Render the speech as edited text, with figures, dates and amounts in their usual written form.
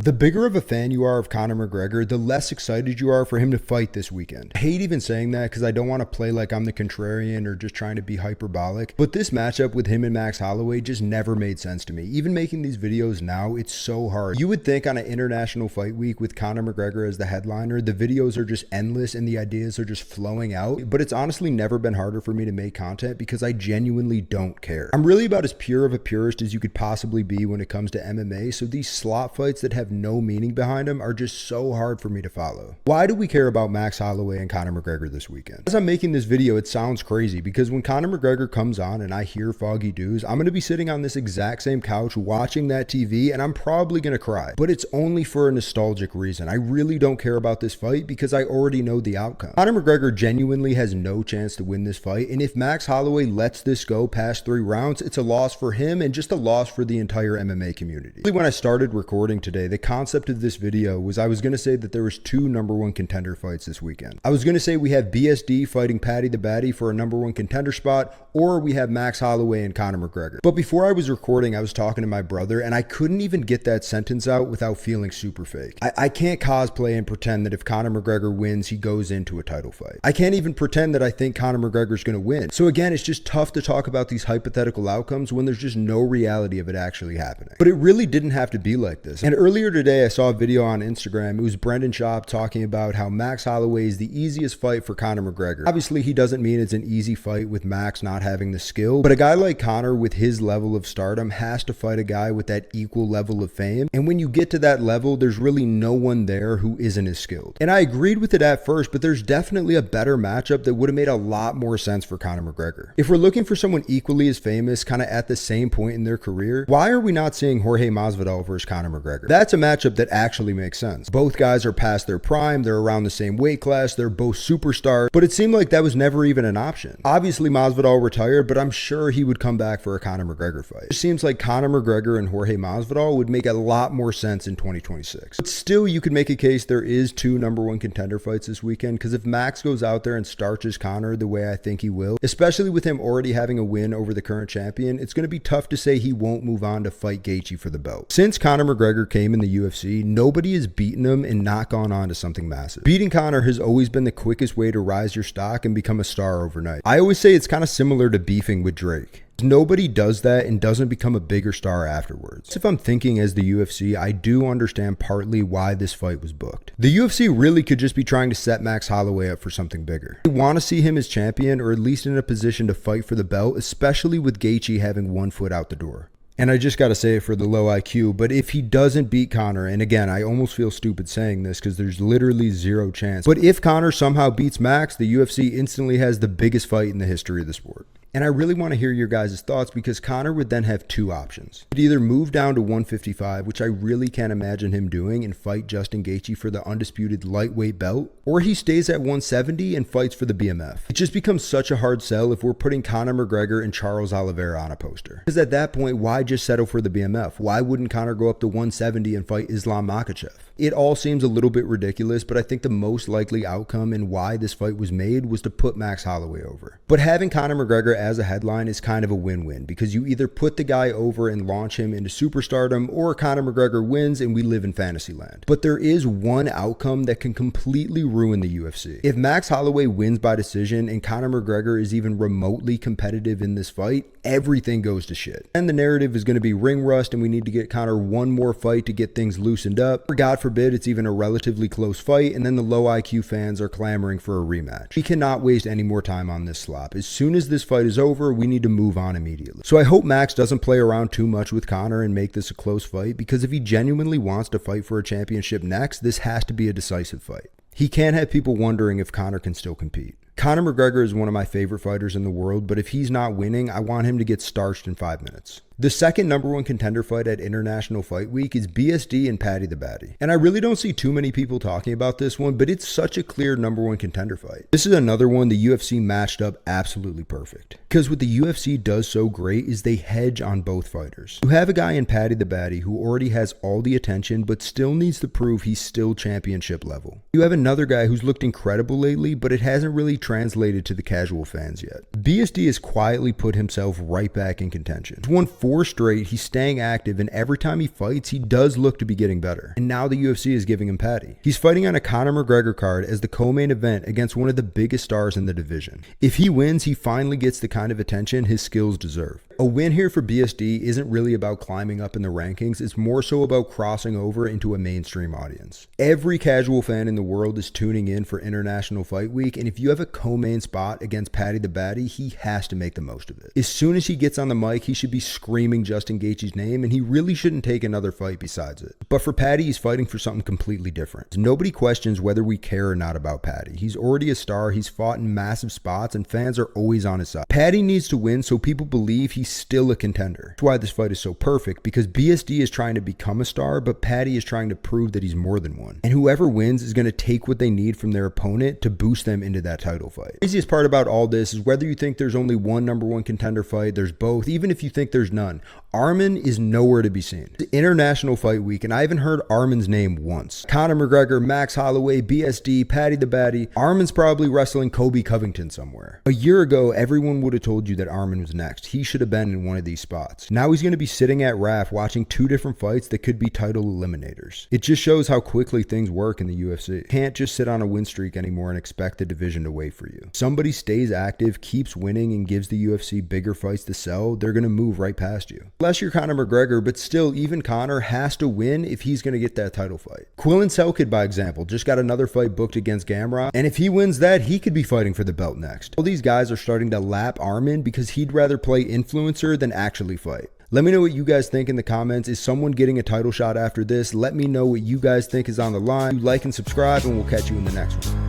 The bigger of a fan you are of Conor McGregor, the less excited you are for him to fight this weekend. I hate even saying that because I don't want to play like I'm the contrarian or just trying to be hyperbolic, but this matchup with him and Max Holloway just never made sense to me. Even making these videos now, it's so hard. You would think on an international fight week with Conor McGregor as the headliner, the videos are just endless and the ideas are just flowing out, but it's honestly never been harder for me to make content because I genuinely don't care. I'm really about as pure of a purist as you could possibly be when it comes to MMA, so these slot fights that have no meaning behind them are just so hard for me to follow. Why do we care about Max Holloway and Conor McGregor this weekend? As I'm making this video, it sounds crazy because when Conor McGregor comes on and I hear Foggy Dews, I'm going to be sitting on this exact same couch watching that TV and I'm probably going to cry. But it's only for a nostalgic reason. I really don't care about this fight because I already know the outcome. Conor McGregor genuinely has no chance to win this fight, and if Max Holloway lets this go past 3 rounds, it's a loss for him and just a loss for the entire MMA community. When I started recording today, the concept of this video was I was going to say that there was 2 #1 contender fights this weekend. I was going to say we have BSD fighting Paddy the Baddy for a #1 contender spot, or we have Max Holloway and Conor McGregor. But before I was recording, I was talking to my brother and I couldn't even get that sentence out without feeling super fake. I can't cosplay and pretend that if Conor McGregor wins, he goes into a title fight. I can't even pretend that I think Conor McGregor's going to win. So again, it's just tough to talk about these hypothetical outcomes when there's just no reality of it actually happening. But it really didn't have to be like this. And earlier today, I saw a video on Instagram. It was Brendan Schaub talking about how Max Holloway is the easiest fight for Conor McGregor. Obviously, he doesn't mean it's an easy fight with Max not having the skill, but a guy like Conor with his level of stardom has to fight a guy with that equal level of fame. And when you get to that level, there's really no one there who isn't as skilled. And I agreed with it at first, but there's definitely a better matchup that would have made a lot more sense for Conor McGregor. If we're looking for someone equally as famous, kind of at the same point in their career, why are we not seeing Jorge Masvidal versus Conor McGregor? That's a matchup that actually makes sense. Both guys are past their prime, they're around the same weight class, they're both superstars, but it seemed like that was never even an option. Obviously Masvidal retired, but I'm sure he would come back for a Conor McGregor fight. It seems like Conor McGregor and Jorge Masvidal would make a lot more sense in 2026. But still, you could make a case there is 2 #1 contender fights this weekend, because if Max goes out there and starches Conor the way I think he will, especially with him already having a win over the current champion, it's going to be tough to say he won't move on to fight Gaethje for the belt. Since Conor McGregor came in the UFC, nobody has beaten him and not gone on to something massive. Beating Conor has always been the quickest way to rise your stock and become a star overnight. I always say it's kind of similar to beefing with Drake. Nobody does that and doesn't become a bigger star afterwards. If I'm thinking as the UFC, I do understand partly why this fight was booked. The UFC really could just be trying to set Max Holloway up for something bigger. They want to see him as champion, or at least in a position to fight for the belt, especially with Gaethje having 1 foot out the door. And I just got to say it for the low IQ, but if he doesn't beat Conor, and again, I almost feel stupid saying this because there's literally 0 chance, but if Conor somehow beats Max, the UFC instantly has the biggest fight in the history of the sport. And I really want to hear your guys' thoughts, because Conor would then have 2 options. He'd either move down to 155, which I really can't imagine him doing, and fight Justin Gaethje for the undisputed lightweight belt, or he stays at 170 and fights for the BMF. It just becomes such a hard sell if we're putting Conor McGregor and Charles Oliveira on a poster. Because at that point, why just settle for the BMF? Why wouldn't Conor go up to 170 and fight Islam Makhachev? It all seems a little bit ridiculous, but I think the most likely outcome and why this fight was made was to put Max Holloway over. But having Conor McGregor as a headline is kind of a win-win, because you either put the guy over and launch him into superstardom, or Conor McGregor wins and we live in fantasy land. But there is one outcome that can completely ruin the UFC. If Max Holloway wins by decision and Conor McGregor is even remotely competitive in this fight, everything goes to shit. And the narrative is going to be ring rust and we need to get Conor 1 more fight to get things loosened up. Or God forbid it's even a relatively close fight and then the low IQ fans are clamoring for a rematch. We cannot waste any more time on this slop. As soon as this fight is over, we need to move on immediately. So I hope Max doesn't play around too much with Conor and make this a close fight, because if he genuinely wants to fight for a championship next, this has to be a decisive fight. He can't have people wondering if Conor can still compete. Conor McGregor is one of my favorite fighters in the world, but if he's not winning, I want him to get starched in 5 minutes. The second #1 contender fight at International Fight Week is BSD and Paddy the Baddy. And I really don't see too many people talking about this one, but it's such a clear #1 contender fight. This is another one the UFC matched up absolutely perfect. Because what the UFC does so great is they hedge on both fighters. You have a guy in Paddy the Baddy who already has all the attention, but still needs to prove he's still championship level. You have another guy who's looked incredible lately, but it hasn't really translated to the casual fans yet. BSD has quietly put himself right back in contention. He's won 4 straight, he's staying active, and every time he fights, he does look to be getting better. And now the UFC is giving him Paddy. He's fighting on a Conor McGregor card as the co-main event against one of the biggest stars in the division. If he wins, he finally gets the kind of attention his skills deserve. A win here for BSD isn't really about climbing up in the rankings, it's more so about crossing over into a mainstream audience. Every casual fan in the world is tuning in for International Fight Week, and if you have a co-main spot against Paddy the Baddy, he has to make the most of it. As soon as he gets on the mic, he should be screaming Justin Gaethje's name, and he really shouldn't take another fight besides it. But for Paddy, he's fighting for something completely different. Nobody questions whether we care or not about Paddy. He's already a star, he's fought in massive spots, and fans are always on his side. Paddy needs to win so people believe he's still a contender. That's why this fight is so perfect, because BSD is trying to become a star, but Paddy is trying to prove that he's more than one. And whoever wins is going to take what they need from their opponent to boost them into that title fight. The craziest part about all this is whether you think there's only one #1 contender fight, there's both, even if you think there's none. Arman is nowhere to be seen. It's International Fight Week, and I haven't heard Arman's name once. Conor McGregor, Max Holloway, BSD, Paddy the Baddy. Arman's probably wrestling Kobe Covington somewhere. A year ago, everyone would have told you that Arman was next. He should have been in one of these spots. Now he's going to be sitting at RAF watching 2 different fights that could be title eliminators. It just shows how quickly things work in the UFC. You can't just sit on a win streak anymore and expect the division to wait for you. Somebody stays active, keeps winning, and gives the UFC bigger fights to sell, they're going to move right past you. Unless you're Conor McGregor, but still, even Conor has to win if he's going to get that title fight. Quillen Selkid, by example, just got another fight booked against Gamrot, and if he wins that, he could be fighting for the belt next. All these guys are starting to lap Arman because he'd rather play influencer than actually fight. Let me know what you guys think in the comments. Is someone getting a title shot after this? Let me know what you guys think is on the line. Like and subscribe, and we'll catch you in the next one.